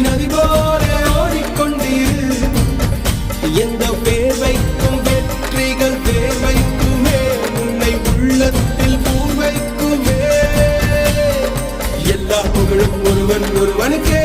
நதி போல ஓடிக்கொண்டீர். எந்த பேர் வைக்கும் வெற்றிகள் பேர் வைக்குமே, உன்னை உள்ளத்தில் பூர் வைக்குமே. எல்லா புகழும் ஒருவனுக்கே